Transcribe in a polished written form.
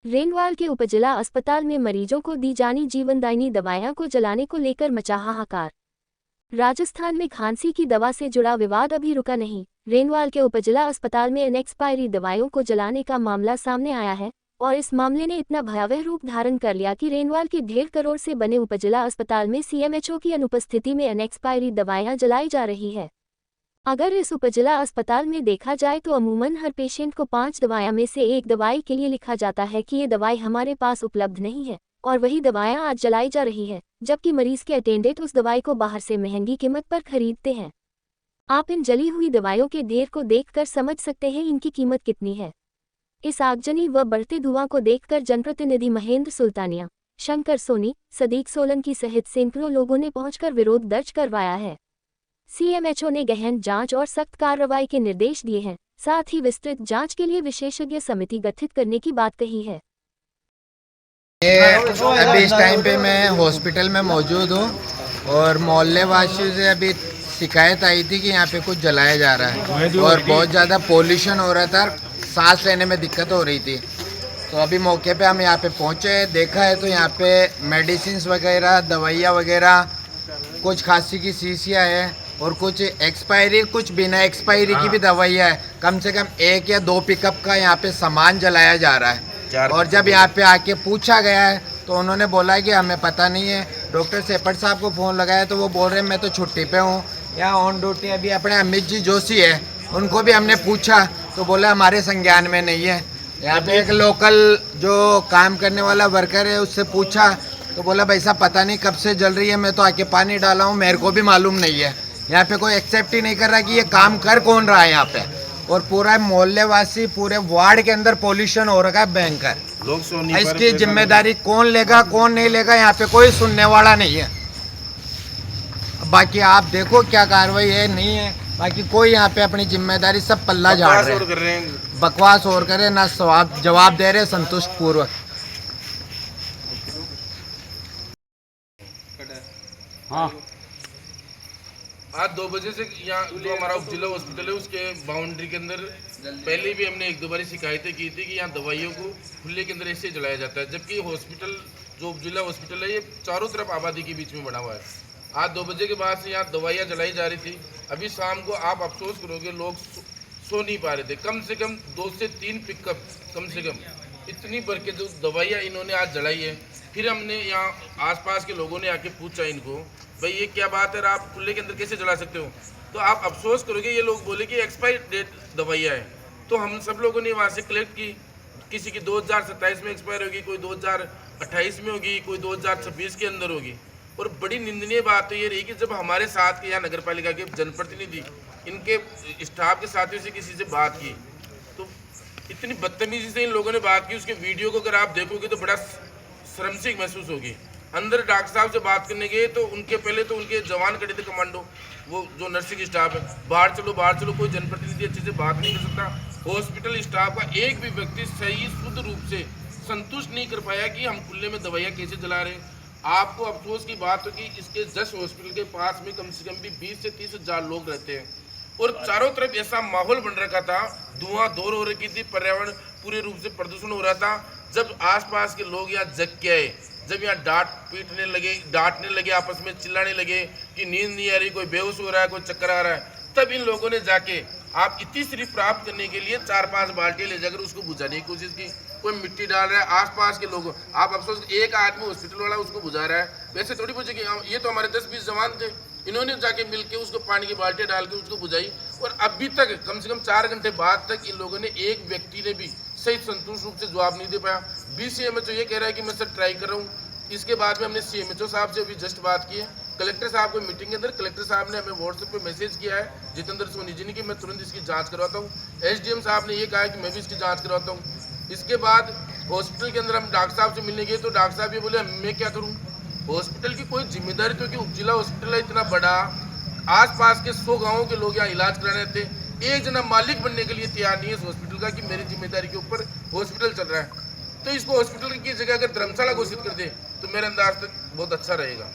रेंगवाल के उपजिला अस्पताल में मरीजों को दी जानी जीवनदायिनी दवाएं को जलाने को लेकर मचा हाहाकार। राजस्थान में खांसी की दवा से जुड़ा विवाद अभी रुका नहीं। रेंगवाल के उपजिला अस्पताल में एक्सपायरी दवाओं को जलाने का मामला सामने आया है और इस मामले ने इतना भयावह रूप धारण कर लिया कि रेंगवाल के 1.5 करोड़ से बने उपजिला अस्पताल में सीएमएचओ की अनुपस्थिति में एक्सपायरी दवाएं जलाई जा रही है। अगर इस उपजिला अस्पताल में देखा जाए तो अमूमन हर पेशेंट को 5 दवाएं में से एक दवाई के लिए लिखा जाता है कि ये दवाई हमारे पास उपलब्ध नहीं है, और वही दवाएं आज जलाई जा रही है, जबकि मरीज के अटेंडेंट उस दवाई को बाहर से महंगी कीमत पर खरीदते हैं। आप इन जली हुई दवाइयों के ढेर को देखकर समझ सकते हैं इनकी कीमत कितनी है। इस आगजनी व बढ़ते धुआं को देखकर जनप्रतिनिधि महेंद्र सुल्तानिया, शंकर सोनी, सदीक सोलंकी सहित सैकड़ों लोगों ने पहुंचकर विरोध दर्ज करवाया है। सीएमएचओ ने गहन जांच और सख्त कार्रवाई के निर्देश दिए हैं, साथ ही विस्तृत जांच के लिए विशेषज्ञ समिति गठित करने की बात कही है। अभी इस टाइम पे मैं हॉस्पिटल में मौजूद हूँ और मोहल्ले वासियों से अभी शिकायत आई थी कि यहाँ पे कुछ जलाया जा रहा है और बहुत ज़्यादा पोल्यूशन हो रहा था, सांस लेने में दिक्कत हो रही थी। तो अभी मौके पे हम यहाँ पे पहुँचे, देखा है तो यहाँ पे मेडिसिन वगैरह, दवाइयाँ वगैरह, कुछ खांसी की शीशियाँ हैं और कुछ एक्सपायरी, कुछ बिना एक्सपायरी की भी दवाइयाँ है। कम से कम 1 या 2 पिकअप का यहाँ पे सामान जलाया जा रहा है। और जब यहाँ पे आके पूछा गया है तो उन्होंने बोला कि हमें पता नहीं है। डॉक्टर सेपट साहब को फ़ोन लगाया तो वो बोल रहे हैं मैं तो छुट्टी पे हूँ। यहाँ ऑन ड्यूटी अभी अपने अमित जी जोशी है, उनको भी हमने पूछा तो बोला हमारे संज्ञान में नहीं है। यहाँ पे एक लोकल जो काम करने वाला वर्कर है उससे पूछा तो बोला भाई साहब पता नहीं कब से जल रही है, मैं तो आके पानी डाला हूँ, मेरे को भी मालूम नहीं है। यहाँ पे कोई एक्सेप्ट ही नहीं कर रहा कि ये काम कर कौन रहा है यहाँ पे। और पूरा मोहल्ले वासी, पूरे वार्ड के अंदर पोल्यूशन हो रखा है भयंकर। लोग इसकी जिम्मेदारी कौन लेगा कौन नहीं लेगा, यहाँ पे कोई सुनने वाला नहीं है। बाकी आप देखो क्या कार्रवाई है नहीं है, बाकी कोई यहाँ पे अपनी जिम्मेदारी सब पल्ला झाड़ रहे हैं, बकवास और करे ना जवाब दे रहे संतुष्ट पूर्वक। हाँ, आज 2 बजे से यहाँ जो हमारा उपजिला हॉस्पिटल है उसके बाउंड्री के अंदर पहले भी हमने 1-2 बार शिकायतें की थी कि यहाँ दवाइयों को खुले के अंदर ऐसे जलाया जाता है, जबकि हॉस्पिटल जो उपजिला हॉस्पिटल है ये चारों तरफ आबादी के बीच में बना हुआ है। आज 2 बजे के बाद से यहाँ दवाइयाँ जलाई जा रही थी। अभी शाम को आप अफसोस करोगे, लोग सो नहीं पा रहे थे। कम से कम 2 से 3 पिकअप, कम से कम इतनी भर के जो दवाइयाँ इन्होंने आज जलाई है। फिर हमने यहाँ आसपास के लोगों ने आके पूछा इनको, भाई ये क्या बात है, आप खुले के अंदर कैसे जला सकते हो? तो आप अफसोस करोगे, ये लोग बोले कि एक्सपायरी डेट दवाइयाँ है। तो हम सब लोगों ने वहाँ से कलेक्ट की, किसी की 2027 में एक्सपायर होगी, कोई 2028 में होगी, कोई 2026 के अंदर होगी। और बड़ी निंदनीय बात तो ये रही कि जब हमारे साथ के यहाँ नगर पालिका के जनप्रतिनिधि इनके स्टाफ के साथियों से किसी से बात की तो इतनी बदतमीजी से इन लोगों ने बात की, उसके वीडियो को अगर आप देखोगे तो बड़ा शर्मनाक महसूस होगी। अंदर डॉक्टर साहब से बात करने गए तो उनके पहले तो उनके जवान खड़े थे, कमांडो, वो जो नर्सिंग स्टाफ है, बाहर चलो, कोई जनप्रतिनिधि अच्छे से बात नहीं कर सकता। हॉस्पिटल स्टाफ का एक भी व्यक्ति सही शुद्ध रूप से संतुष्ट नहीं कर पाया कि हम खुले में दवाइयाँ कैसे जला रहे हैं। आपको अफसोस की बात हो कि इसके जस्ट हॉस्पिटल के पास में कम से कम भी 20 से 30 हजार लोग रहते हैं और चारों तरफ ऐसा माहौल बन रखा था, धुआं धूल हो रखी थी, पर्यावरण पूरे रूप से प्रदूषण हो रहा था। जब आसपास के लोग यहाँ जग के आए, जब यहाँ डांटने लगे, आपस में चिल्लाने लगे कि नींद नहीं आ रही, कोई बेहोश हो रहा है, कोई चक्कर आ रहा है, तब इन लोगों ने जाके आप इतनी सिर्फ प्राप्त करने के लिए 4-5 बाल्टी ले जाकर उसको बुझाने की कोशिश की। कोई मिट्टी डाल रहा है, आसपास के लोग, आप अफसोस एक आदमी हॉस्पिटल वाला उसको बुझा रहा है, वैसे थोड़ी बुझेगी। ये तो हमारे 10-20 जवान थे, इन्होंने जाके मिलके उसको पानी की बाल्टी डाल के उसको बुझाई। और अभी तक कम से कम 4 घंटे बाद तक इन लोगों ने, एक व्यक्ति ने भी सही संतुष्ट रूप से जवाब नहीं दे पाया। BCMHO ये कह रहा है कि मैं सर ट्राई कर रहा हूँ। इसके बाद में हमने CMHO साहब से अभी जस्ट बात की है, कलेक्टर साहब को मीटिंग के अंदर कलेक्टर साहब ने हमें व्हाट्सएप पे मैसेज किया है जितेंद्र सोनी जी ने कि मैं तुरंत इसकी जांच करवाता हूँ। SDM साहब ने ये कहा है कि मैं भी इसकी जांच करवाता हूँ। इसके बाद हॉस्पिटल के अंदर हम डॉक्टर साहब से मिलने गए तो डॉक्टर साहब ये बोले मैं क्या करूँ, हॉस्पिटल की कोई जिम्मेदारी तो, कि उपजिला हॉस्पिटल है इतना बड़ा, आसपास के 100 गाँवों के लोग यहाँ इलाज कराने थे, एक जना मालिक बनने के लिए तैयार नहीं है इस हॉस्पिटल का कि मेरी जिम्मेदारी के ऊपर हॉस्पिटल चल रहा है। तो इसको हॉस्पिटल की जगह अगर धर्मशाला घोषित कर दे तो मेरे अंदाज तक बहुत अच्छा रहेगा।